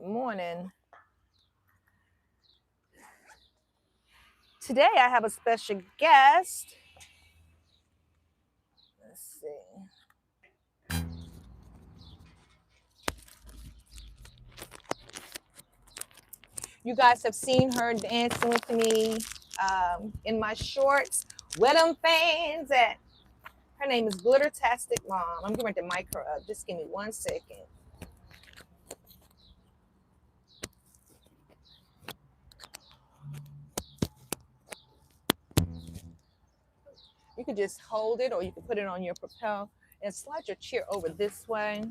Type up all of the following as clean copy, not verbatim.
Good morning. Today I have a special guest. Let's see. You guys have seen her dancing with me in my shorts. Where them fans at? Her name is Glittertasticmama. I'm going to mic her up. Just give me 1 second. You could just hold it, or you could put it on your lapel and slide your chair over this way.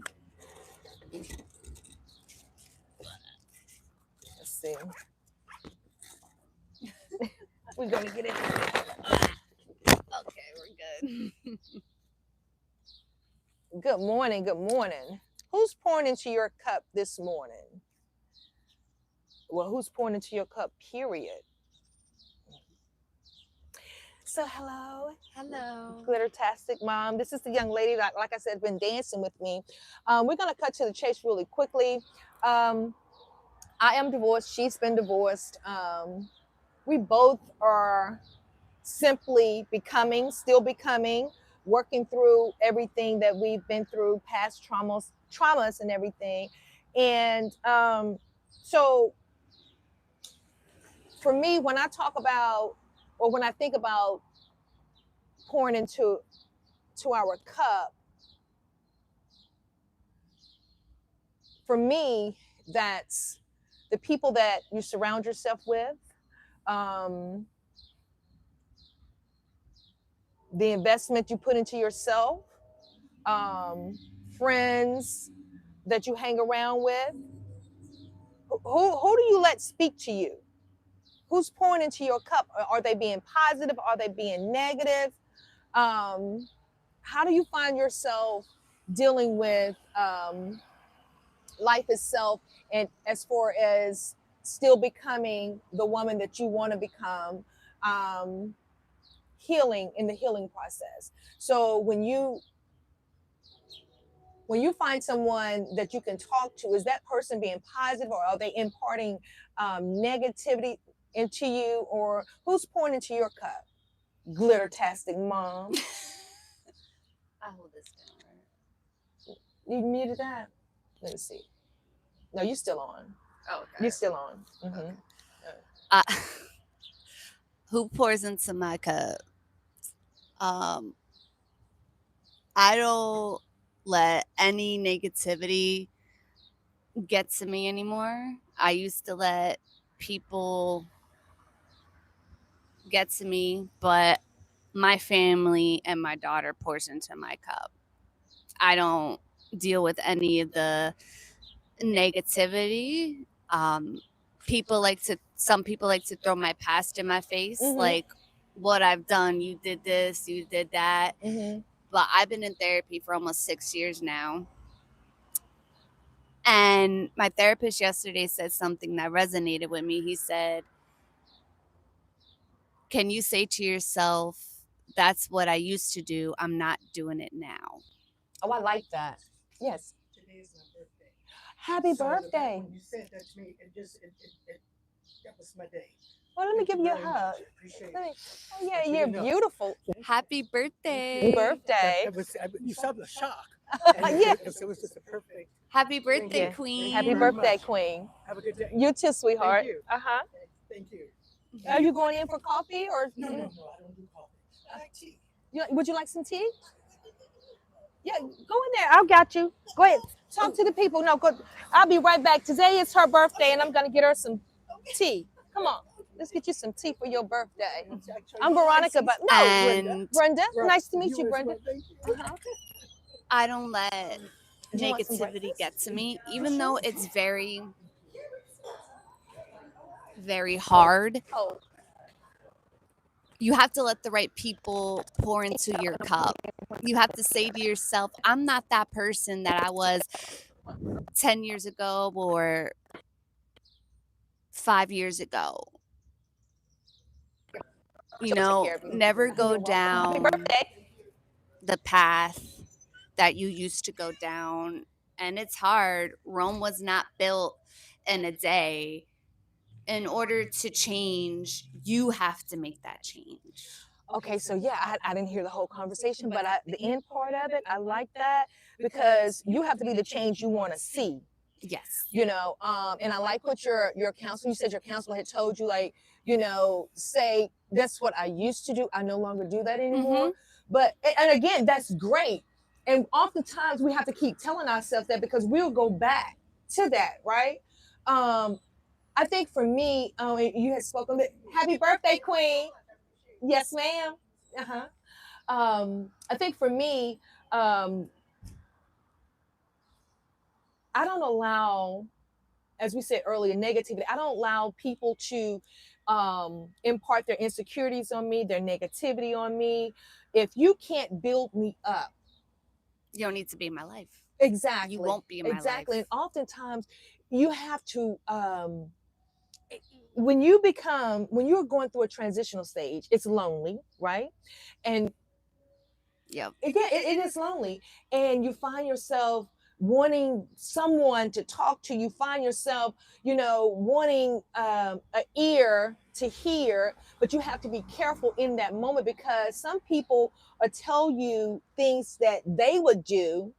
Let's see. We're going to get it. Okay, we're good. Good morning. Good morning. Who's pouring into your cup this morning? Well, who's pouring into your cup, period? So, hello. Hello. Glittertastic Mom. This is the young lady that, like I said, been dancing with me. We're going to cut to the chase really quickly. I am divorced. She's been divorced. We both are simply becoming, still becoming, working through everything that we've been through, past traumas and everything. And so for me, when I talk about, or when I think about pouring into our cup, for me, that's the people that you surround yourself with, the investment you put into yourself, friends that you hang around with. Who do you let speak to you? Who's pouring into your cup? Are they being positive? Are they being negative? How do you find yourself dealing with life itself, and as far as still becoming the woman that you want to become, healing in the healing process? So when you find someone that you can talk to, is that person being positive, or are they imparting negativity into you? Or who's pouring into your cup? Glittertastic Mom. I hold this down, right? You muted that? Let me see. No, you're still on. Oh, okay. You're still on. Mm-hmm. Okay. Who pours into my cup? I don't let any negativity get to me anymore. I used to let people get to me, but my family and my daughter pours into my cup. I don't deal with any of the negativity. Some people like to throw my past in my face, like what I've done. You did this, you did that. But I've been in therapy for almost 6 years now. And my therapist yesterday said something that resonated with me. He said, "Can you say to yourself, that's what I used to do. I'm not doing it now." Oh, I like that. Yes. Today is my birthday. Happy So birthday. when you said that to me, that was my day. Well, let me Thank give you a very hug. much. I appreciate it. Oh, yeah, That's you're really nice. beautiful. Happy birthday. Birthday. You saw the shock. Yeah. It was just a perfect. Happy birthday, Thank you. Queen. Happy you very birthday, much. Queen. Have a good day. You too, sweetheart. Thank you. Uh-huh. Thank you. Are you going in for coffee, or No, I don't do coffee. I like tea. would you like some tea? Yeah, go in there. I got you. Go ahead. Talk to the people. No, go. I'll be right back. Today is her birthday, and I'm gonna get her some tea. Come on. Let's get you some tea for your birthday. I'm Veronica, but no, And Brenda. Nice to meet you, as Brenda. well. Thank you. I don't let You want some negativity breakfast? get to me, even though it's very, very hard. Oh, You have to let the right people pour into your cup. You have to say to yourself, I'm not that person that I was 10 years ago or 5 years ago. You know, never go down the path that you used to go down. And it's hard. Rome was not built in a day. In order to change, you have to make that change. Okay, so yeah, I didn't hear the whole conversation, but the end part of it, I like that because you have to be the change you want to see. Yes. And I like what your counselor, you said your counselor had told you, like, say that's what I used to do, I no longer do that anymore. But and again, that's great. And oftentimes we have to keep telling ourselves that because we'll go back to that, right? I think for me, you had spoken, happy birthday, Queen. Yes, ma'am. Uh-huh. I think for me, I don't allow, as we said earlier, negativity. I don't allow people to impart their insecurities on me, their negativity on me. If you can't build me up, you don't need to be in my life. Exactly. You won't be in my exactly. life. And oftentimes you have to when you're going through a transitional stage, it's lonely, right? And Yep. it is lonely, and you find yourself wanting someone to talk to. You find yourself wanting an ear to hear, but you have to be careful in that moment because some people tell you things that they would do,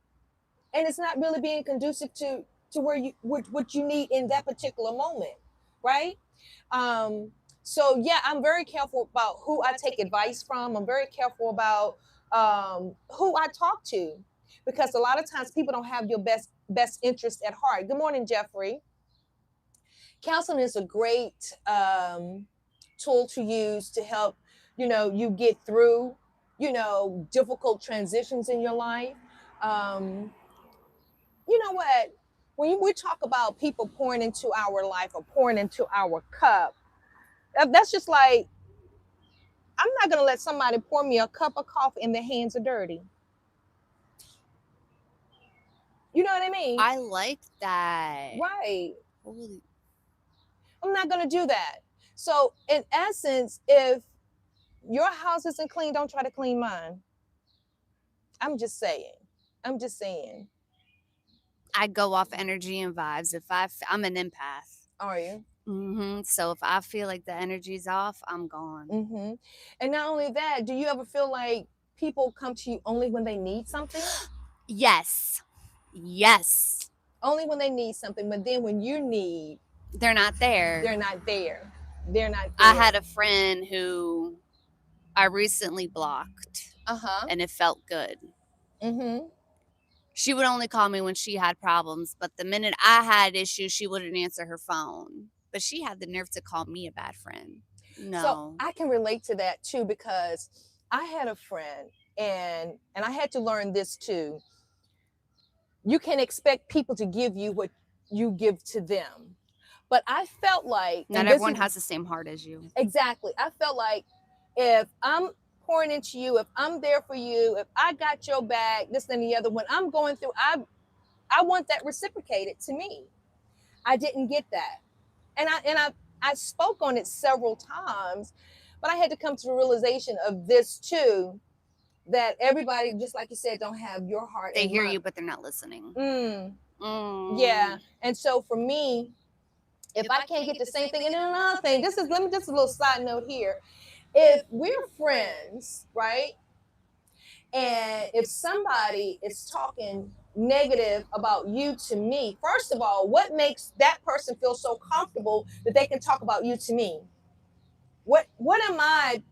and it's not really being conducive to where what you need in that particular moment, right? So yeah, I'm very careful about who I take advice from. I'm very careful about who I talk to, because a lot of times people don't have your best interest at heart. Good morning, Jeffrey. Counseling is a great tool to use to help you get through difficult transitions in your life. Um, you know what? When we talk about people pouring into our life or pouring into our cup, that's just like, I'm not going to let somebody pour me a cup of coffee and their hands are dirty. You know what I mean? I like that. Right. Holy. I'm not going to do that. So, in essence, if your house isn't clean, don't try to clean mine. I'm just saying. I'm just saying. I go off energy and vibes. I'm an empath. Are you? So if I feel like the energy's off, I'm gone. And not only that, do you ever feel like people come to you only when they need something? Yes. Yes. Only when they need something, but then when you need, they're not there. They're not there. They're not there. I had a friend who I recently blocked. And it felt good. She would only call me when she had problems, but the minute I had issues, she wouldn't answer her phone. But she had the nerve to call me a bad friend. No. So I can relate to that too, because I had a friend, and I had to learn this too. You can expect people to give you what you give to them. But I felt like not everyone has the same heart as you. Exactly. I felt like if I'm pouring into you, if I'm there for you, if I got your back, this and the other, when I'm going through, I want that reciprocated to me. I didn't get that. And I spoke on it several times, but I had to come to the realization of this too, that everybody, just like you said, don't have your heart. They hear you, but they're not listening. Yeah. And so for me, if I can't get the same thing, and another thing, let me just a little side note here. If we're friends, right? And if somebody is talking negative about you to me, first of all, what makes that person feel so comfortable that they can talk about you to me? What am I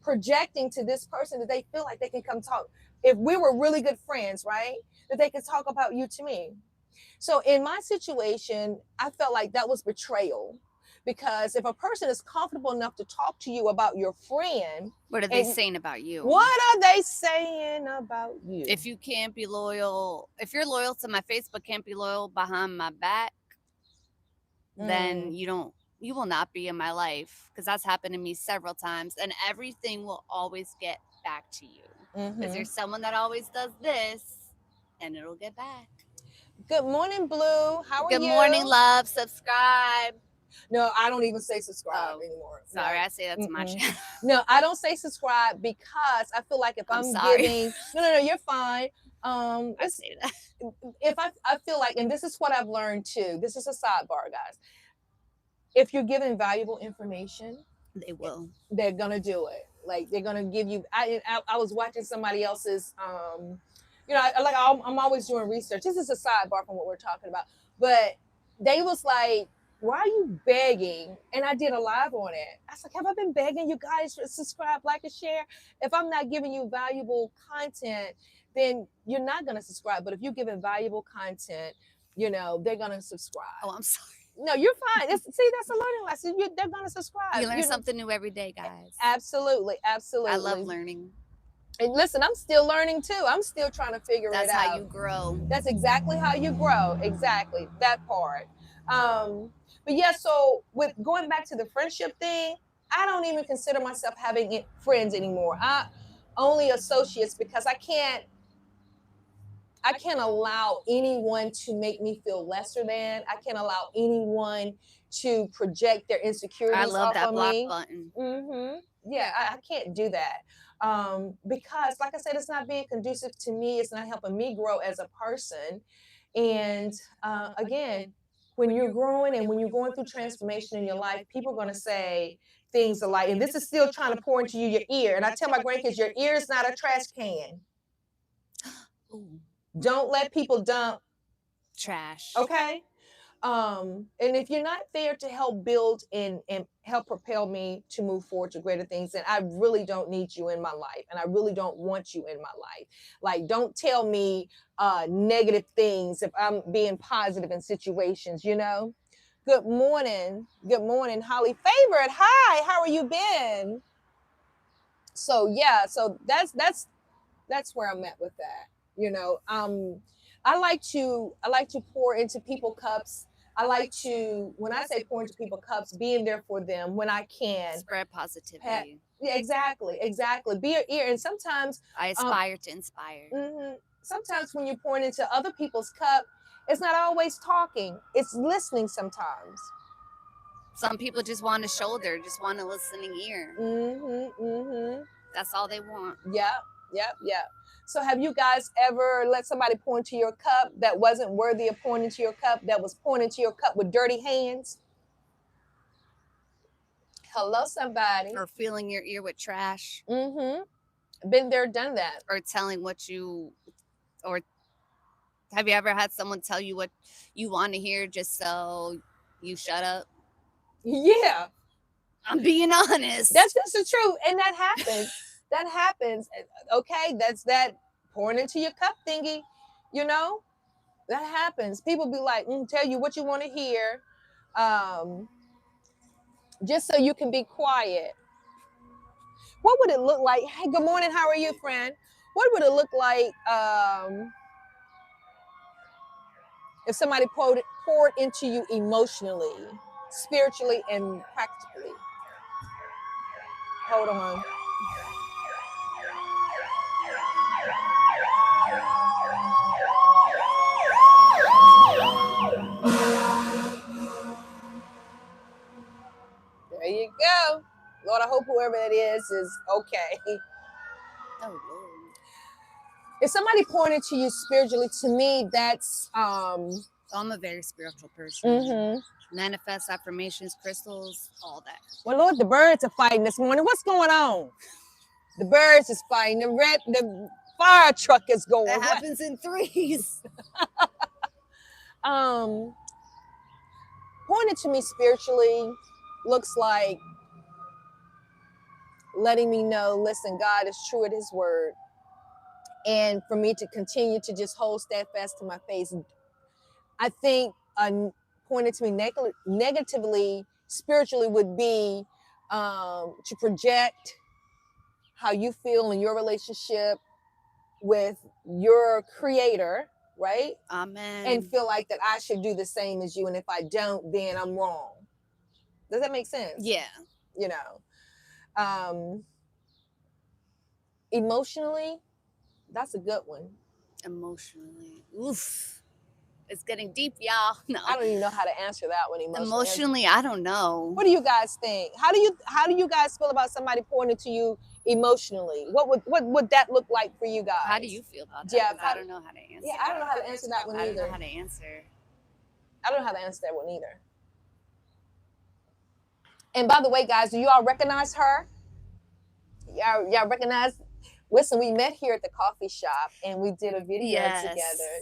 projecting to this person that they feel like they can come talk? If we were really good friends, right? That they can talk about you to me. So in my situation, I felt like that was betrayal. Because if a person is comfortable enough to talk to you about your friend, what are they saying about you? What are they saying about you? If you can't be loyal, if you're loyal to my face but can't be loyal behind my back, then you will not be in my life, because that's happened to me several times, and everything will always get back to you. Because there's someone that always does this, and it'll get back. Good morning, Blue. How are you? Good morning, love. Subscribe. No, I don't even say subscribe anymore. Sorry, I say that to my channel. No, I don't say subscribe because I feel like if I'm giving, no, you're fine. I It's, say that. if I feel like, and this is what I've learned too. This is a sidebar, guys. If you're giving valuable information, They will. they're gonna do it. Like they're gonna give you. I was watching somebody else's. I'm always doing research. This is a sidebar from what we're talking about, but they was like, "Why are you begging?" And I did a live on it. I was like, "Have I been begging you guys to subscribe, like, and share? If I'm not giving you valuable content, then you're not gonna subscribe. But if you're giving valuable content, they're gonna subscribe." Oh, I'm sorry. No, you're fine. That's a learning lesson. They're gonna subscribe. You learn something new every day, guys. Absolutely, absolutely. I love learning. And listen, I'm still learning too. I'm still trying to figure it out. That's how you grow. That's exactly how you grow. Exactly that part. But yeah, so with going back to the friendship thing, I don't even consider myself having friends anymore. I only associates because I can't allow anyone to make me feel lesser than. I can't allow anyone to project their insecurities I love off that of block me. button. Yeah, I can't do that. Because, like I said, it's not being conducive to me. It's not helping me grow as a person. And again, when you're growing and when you're going through transformation in your life, people are going to say things alike. And this is still trying to pour into you your ear. And I tell my grandkids, your ear is not a trash can. Ooh. Don't let people dump Trash. okay. And if you're not there to help build and help propel me to move forward to greater things, then I really don't need you in my life, and I really don't want you in my life. Like, don't tell me negative things if I'm being positive in situations. Good morning, Holly Favored. Hi, how are you been? So yeah, so that's where I'm at with that. I like to pour into people cups. I like to, when I say pour into people cups, being there for them when I can. Spread positivity. Yeah, exactly. Be your ear. And sometimes I aspire to inspire. sometimes when you're pouring into other people's cup, it's not always talking. It's listening sometimes. Some people just want a shoulder, just want a listening ear. That's all they want. Yeah. So have you guys ever let somebody pour into your cup that wasn't worthy of pouring into your cup, that was pouring into your cup with dirty hands? Hello, somebody. Or filling your ear with trash. Been there, done that. Or telling or have you ever had someone tell you what you want to hear just so you shut up? Yeah. I'm being honest. That's just the truth. And that happens. That happens. Okay, that's that pouring into your cup thingy. That happens. People be like, tell you what you want to hear, just so you can be quiet. What would it look like? Hey, good morning. How are you, friend? What would it look like if somebody poured into you emotionally, spiritually, and practically? Hold on. There you go. Lord, I hope whoever that is okay. Oh, Lord. If somebody poured into you spiritually, to me, that's I'm a very spiritual person. Manifest affirmations, crystals, all that. Well, Lord, the birds are fighting this morning. What's going on? The birds is fighting. The fire truck is going. That happens in threes. Pointing to me spiritually looks like letting me know, listen, God is true at his word. And for me to continue to just hold steadfast to my face. I think pointing to me negatively, spiritually, would be to project how you feel in your relationship with your creator, right? Amen. And feel like that I should do the same as you. And if I don't, then I'm wrong. Does that make sense? Yeah. Emotionally, that's a good one. Emotionally. Oof. It's getting deep, y'all. No. I don't even know how to answer that one emotionally. I don't know. What do you guys think? How do you guys feel about somebody pouring into you emotionally? What would that look like for you guys? How do you feel about that? Jeff, I don't know how to answer. Yeah, I don't know how to answer that one I don't either. know how to answer. I don't know how to answer that one either. And by the way, guys, do you all recognize her? Y'all recognize? Listen, we met here at the coffee shop and we did a video together.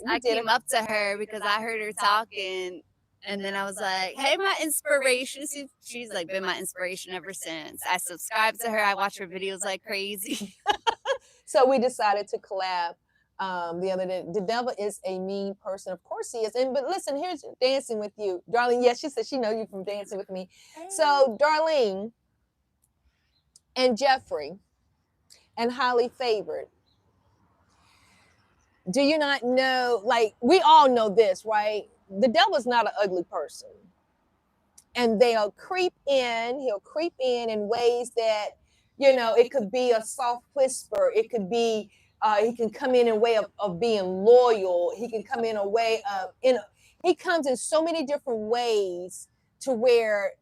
I came up to her because I heard her talking, and then I was like, "Hey, my inspiration." She's like been my inspiration ever since. I subscribed to her. I watch her videos like crazy. So we decided to collab the other day. The devil is a mean person. Of course he is. But listen, here's Dancing with You. Darlene, yes, she said she knows you from Dancing with Me. So Darlene and Jeffrey and Highly Favored, do you not know, like, we all know this, right? The devil's not an ugly person. And he'll creep in ways that, it could be a soft whisper. It could be, he can come in a way of being loyal. He can come in a way of, he comes in so many different ways to where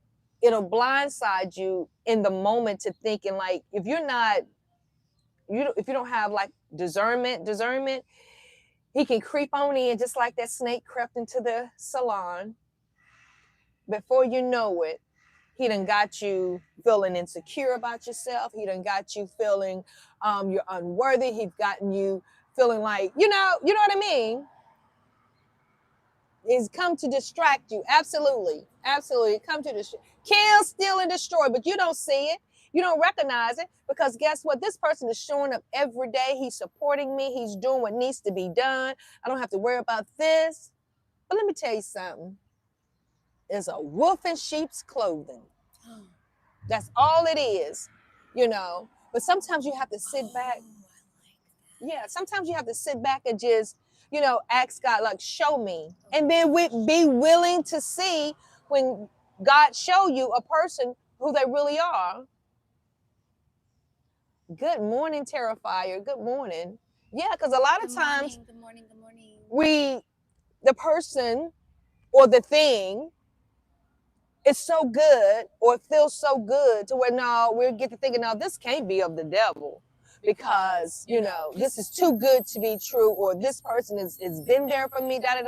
it'll blindside you in the moment to thinking, like, if you don't have like discernment, he can creep on in just like that snake crept into the salon. Before you know it, he done got you feeling insecure about yourself. He done got you feeling you're unworthy. He's gotten you feeling like, you know what I mean? He's come to distract you. Absolutely. Come to kill, steal, and destroy, but you don't see it. You don't recognize it because guess what? This person is showing up every day. He's supporting me. He's doing what needs to be done. I don't have to worry about this. But let me tell you something. It's a wolf in sheep's clothing. That's all it is, But sometimes you have to sit back. Yeah, sometimes you have to sit back and just, ask God, like, show me. And then be willing to see when God show you a person who they really are. Good morning, Terrifier. Good morning. Yeah, because a lot of times Good morning. the person or the thing, it's so good or it feels so good to where now we get to thinking, now this can't be of the devil because, this is too good to be true, or this person has been there for me, Didn't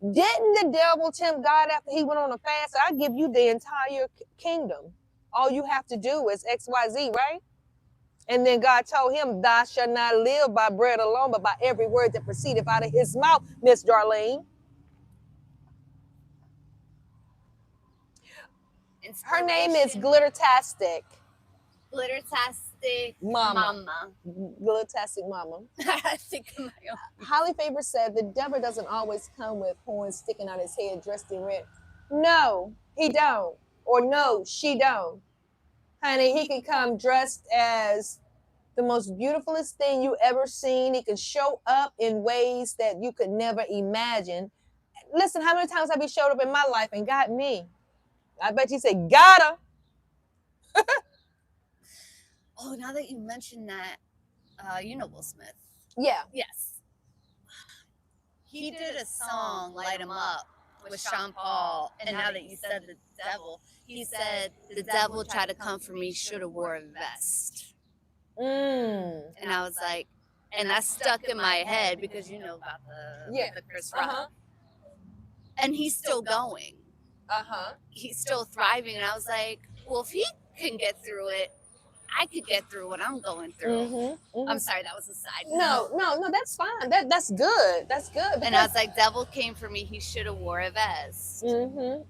the devil tempt God after he went on a fast? I give you the entire kingdom. All you have to do is XYZ, right? And then God told him, thou shalt not live by bread alone, but by every word that proceedeth out of his mouth, Miss Darlene. Her name is Glittertastic. Mama. Glittertasticmama. I think of my own. Highly Favored said the devil doesn't always come with horns sticking out his head dressed in red. No, he don't. Or no, she don't. Honey, he can come dressed as the most beautifulest thing you ever seen. He can show up in ways that you could never imagine. Listen, how many times have he showed up in my life and got me? I bet you said, got her. Oh, now that you mentioned that, Will Smith. Yeah. Yes. He did a song, Light 'Em Up, with Sean Paul. And now that you said the devil, he said, the devil tried to come for me, should have wore a vest. And I was like, and that stuck in my head because you know about the Chris Rock. And he's still going. He's still thriving. And I was like, well, if he can get through it, I could get through what I'm going through. I'm sorry, that was a side note. No, that's fine. That's good. That's good. And I was like, devil came for me. He should have wore a vest. A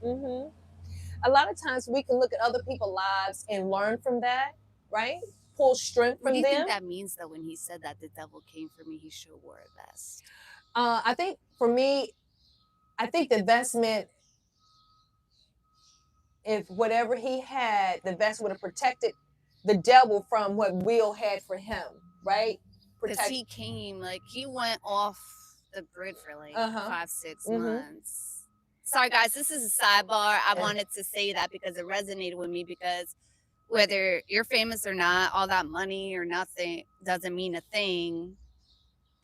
lot of times we can look at other people's lives and learn from that, right? Pull strength from them. What do you think that means, though, when he said that the devil came for me, he should have wore a vest? I think for me, the vest meant if whatever he had, the vest would have protected the devil from what Will had for him, right? Because he came, like, he went off the grid for like 5-6 months. Sorry, guys, this is a sidebar. I wanted to say that because it resonated with me, because whether you're famous or not, all that money or nothing doesn't mean a thing.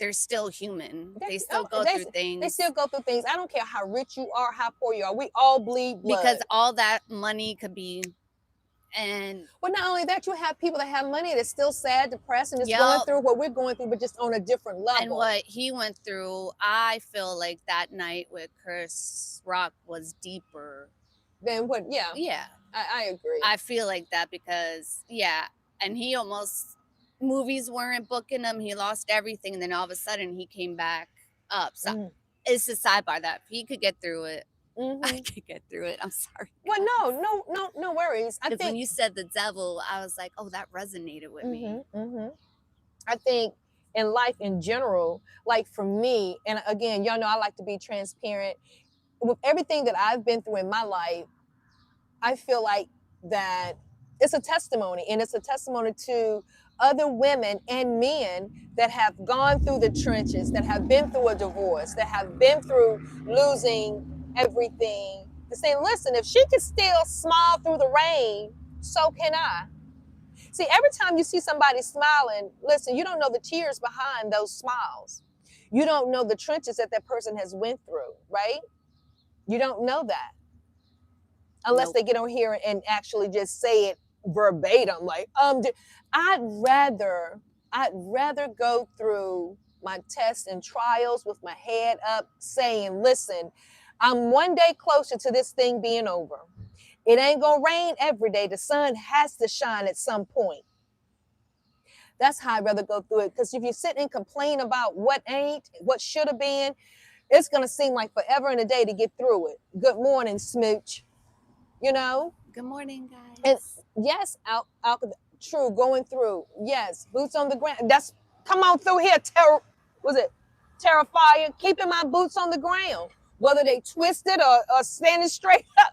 They're still human. They still go through things. They still go through things. I don't care how rich you are, how poor you are. We all bleed blood. Because all that money could be And well, not only that, you have people that have money that's still sad, depressed, and is going through what we're going through, but just on a different level. And what he went through, I feel like that night with Chris Rock was deeper. Then what? Yeah. Yeah. I agree. I feel like that because, and he almost, movies weren't booking him. He lost everything. And then all of a sudden he came back up. So it's a sidebar that he could get through it. I could get through it. I'm sorry. Well, no worries. I think when you said the devil, I was like, oh, that resonated with me. I think in life in general, like for me, and again, y'all know I like to be transparent. With everything that I've been through in my life, I feel like that it's a testimony, and it's a testimony to other women and men that have gone through the trenches, that have been through a divorce, that have been through losing everything, to say, listen, if she can still smile through the rain, so can I. See, every time you see somebody smiling, listen, you don't know the tears behind those smiles. You don't know the trenches that person has went through, right? You don't know that. Unless they get on here and actually just say it verbatim. Like, I'd rather go through my tests and trials with my head up saying, listen, I'm one day closer to this thing being over. It ain't gonna rain every day. The sun has to shine at some point. That's how I'd rather go through it. Because if you sit and complain about what ain't, what should have been, it's gonna seem like forever and a day to get through it. Good morning, Smooch. You know? Good morning, guys. And yes, true, going through. Yes, boots on the ground. That's, come on through here, Terrifier, keeping my boots on the ground. Whether they twisted or standing straight up.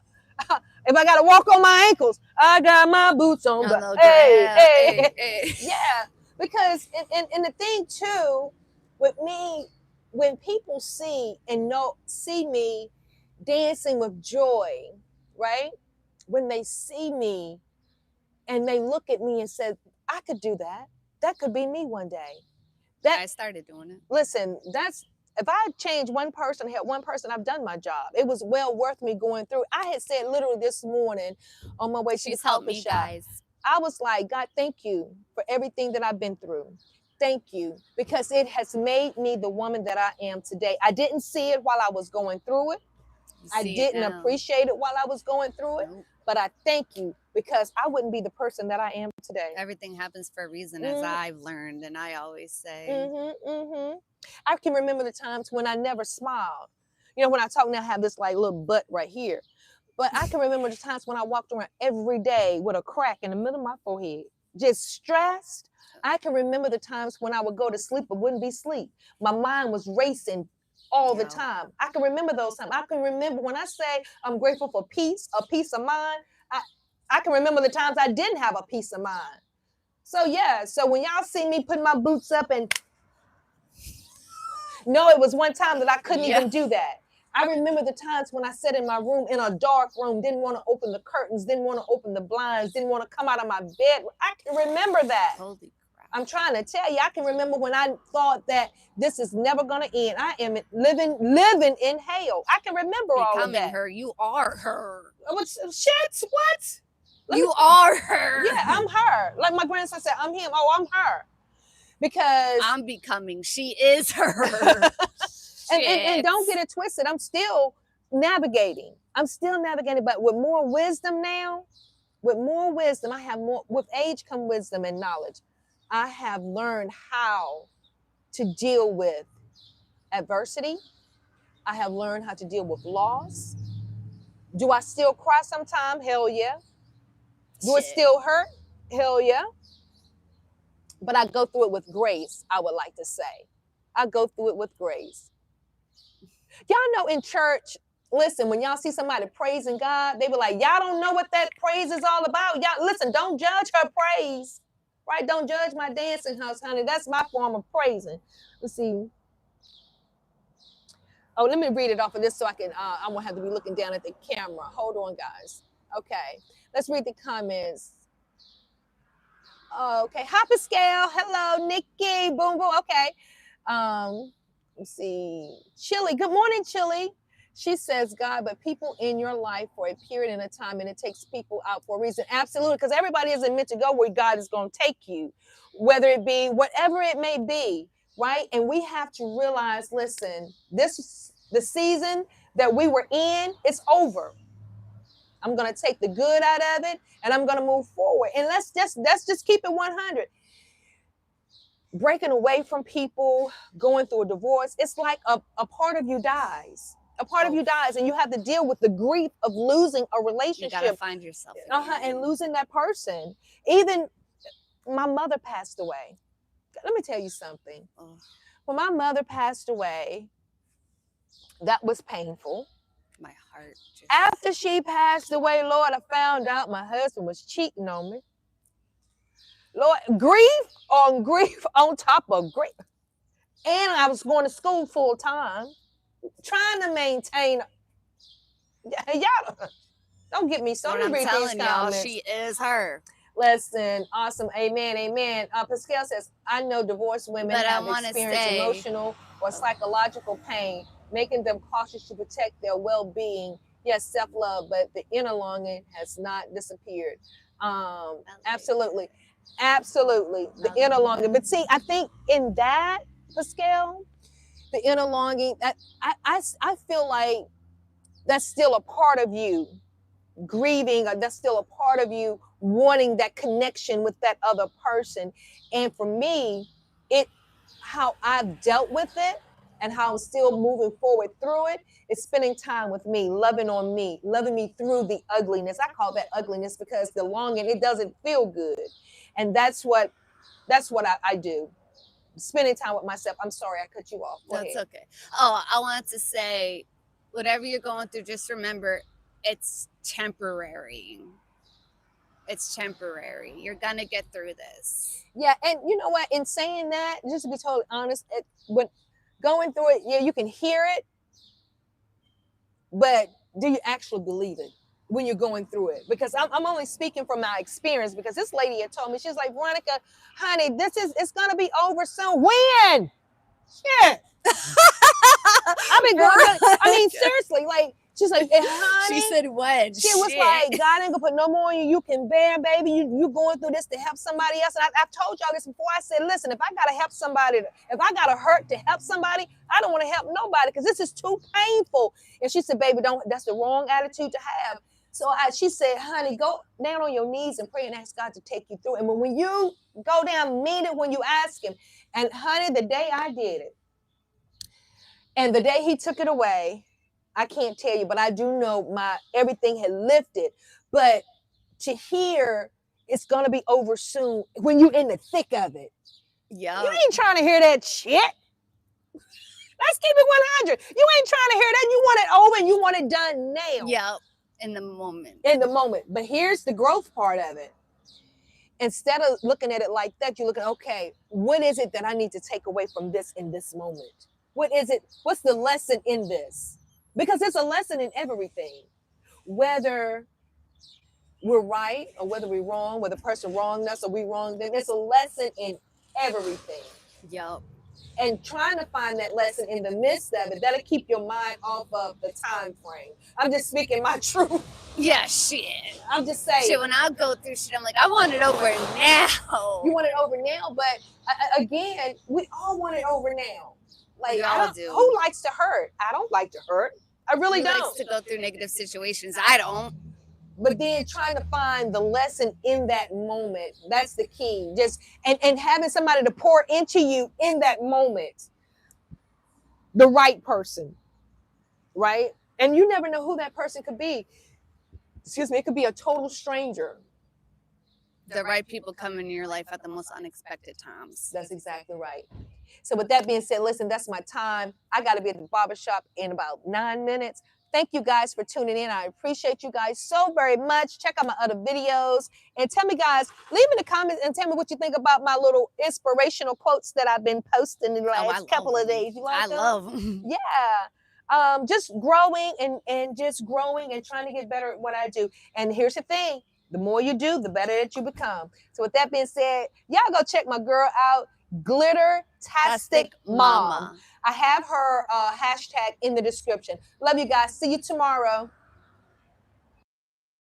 If I gotta walk on my ankles, I got my boots on. But hey. Yeah, because and the thing too, with me, when people see me dancing with joy, right? When they see me and they look at me and say, I could do that. That could be me one day. I started doing it. Listen, if I change one person, help one person, I've done my job. It was well worth me going through. I had said literally this morning on my way to the coffee shop, guys. I was like, God, thank you for everything that I've been through. Thank you, because it has made me the woman that I am today. I didn't see it while I was going through it. I didn't appreciate it while I was going through it. Nope. But I thank you, because I wouldn't be the person that I am today. Everything happens for a reason, as I've learned, and I always say. I can remember the times when I never smiled. You know, when I talk now, I have this like little butt right here. But I can remember the times when I walked around every day with a crack in the middle of my forehead, just stressed. I can remember the times when I would go to sleep but wouldn't be asleep. My mind was racing all the time. I can remember those times. I can remember when I say I'm grateful for peace, a peace of mind. I can remember the times I didn't have a peace of mind. So yeah, so when y'all see me putting my boots up and no, it was one time that I couldn't even do that. I remember the times when I sat in my room, in a dark room, didn't want to open the curtains, didn't want to open the blinds, didn't want to come out of my bed. I can remember that. Holy crap. I'm trying to tell you, I can remember when I thought that this is never going to end. I am living in hell. I can remember all of that. Her, you are her. Shit, what? You are her. Yeah, I'm her. Like my grandson said, I'm him. Oh, I'm her. Because I'm becoming, she is her. and don't get it twisted. I'm still navigating. But with more wisdom now, I have more. With age come wisdom and knowledge. I have learned how to deal with adversity. I have learned how to deal with loss. Do I still cry sometimes? Hell yeah. Do it still hurt? Hell yeah. But I go through it with grace, I would like to say. I go through it with grace. Y'all know in church, listen, when y'all see somebody praising God, they be like, y'all don't know what that praise is all about. Y'all, listen, don't judge her praise, right? Don't judge my dancing house, honey. That's my form of praising. Let's see. Oh, let me read it off of this so I won't have to be looking down at the camera. Hold on, guys. Okay, let's read the comments. Okay, Hopper Scale. Hello, Nikki. Boom, boom. Okay. Let's see. Chili. Good morning, Chili. She says, God, but people in your life for a period and a time, and it takes people out for a reason. Absolutely, because everybody isn't meant to go where God is going to take you, whether it be whatever it may be, right? And we have to realize, listen, the season that we were in, it's over. I'm going to take the good out of it, and I'm going to move forward. And let's just keep it 100. Breaking away from people, going through a divorce, it's like a part of you dies. A part of you dies, and you have to deal with the grief of losing a relationship. You gotta find yourself. And losing that person. Even my mother passed away. Let me tell you something. When my mother passed away, that was painful. My heart. After she passed away, Lord, I found out my husband was cheating on me. Lord, grief on top of grief. And I was going to school full time, trying to maintain. Y'all don't get me started. I'm telling y'all, she is her. Listen, awesome. Amen. Amen. Pascal says, I know divorced women have experienced emotional or psychological pain, making them cautious to protect their well-being. Yes, self-love, but the inner longing has not disappeared. Absolutely. Absolutely. The inner longing. But see, I think in that, Pascal, the inner longing, I feel like that's still a part of you grieving, or that's still a part of you wanting that connection with that other person. And for me, how I've dealt with it and how I'm still moving forward through it is spending time with me, loving on me, loving me through the ugliness. I call that ugliness because the longing, it doesn't feel good. And that's what I do. Spending time with myself. I'm sorry, I cut you off. That's okay. Oh, I wanted to say, whatever you're going through, just remember it's temporary. It's temporary. You're going to get through this. Yeah. And you know what? In saying that, just to be totally honest, when going through it, yeah, you can hear it. But do you actually believe it when you're going through it? Because I'm only speaking from my experience, because this lady had told me, she's like, Veronica, honey, it's going to be over soon. When? Shit. I've been going, I mean, seriously, like, she's like, honey. She said when? She was like, God ain't gonna put no more on you. You can bear, baby. You going through this to help somebody else. And I've told y'all this before. I said, listen, if I gotta help somebody, if I gotta hurt to help somebody, I don't want to help nobody because this is too painful. And she said, baby, that's the wrong attitude to have. So she said, honey, go down on your knees and pray and ask God to take you through. And when you go down, mean it when you ask him. And honey, the day I did it, and the day he took it away, I can't tell you, but I do know everything had lifted. But to hear it's going to be over soon when you're in the thick of it. Yeah. You ain't trying to hear that shit. Let's keep it 100. You ain't trying to hear that. You want it over and you want it done now. Yeah. In the moment. In the moment. But here's the growth part of it. Instead of looking at it like that, you're looking, okay, what is it that I need to take away from this in this moment? What is it? What's the lesson in this? Because it's a lesson in everything. Whether we're right or whether we're wrong, whether the person wronged us or we wronged them, it's a lesson in everything. Yep. And trying to find that lesson in the midst of it, that'll keep your mind off of the time frame. I'm just speaking my truth. Yeah, shit. I'm just saying. Shit, when I go through shit, I'm like, I want it over now. You want it over now, but again, we all want it over now. Like, who likes to hurt? I don't like to hurt. I really don't. Who likes to go through negative situations? I don't. But then trying to find the lesson in that moment, that's the key. Just and having somebody to pour into you in that moment. The right person, right? And you never know who that person could be. Excuse me, it could be a total stranger. The right people come into your life at the most unexpected times. That's exactly right. So with that being said, listen, that's my time. I got to be at the barbershop in about 9 minutes. Thank you guys for tuning in. I appreciate you guys so very much. Check out my other videos. And tell me, guys, leave in the comments and tell me what you think about my little inspirational quotes that I've been posting in the last couple of days. You like them? I love them. Yeah. Just growing and just growing and trying to get better at what I do. And here's the thing. The more you do, the better that you become. So with that being said, y'all go check my girl out. Glittertastic Mom. I have her hashtag in the description. Love you guys. See you tomorrow.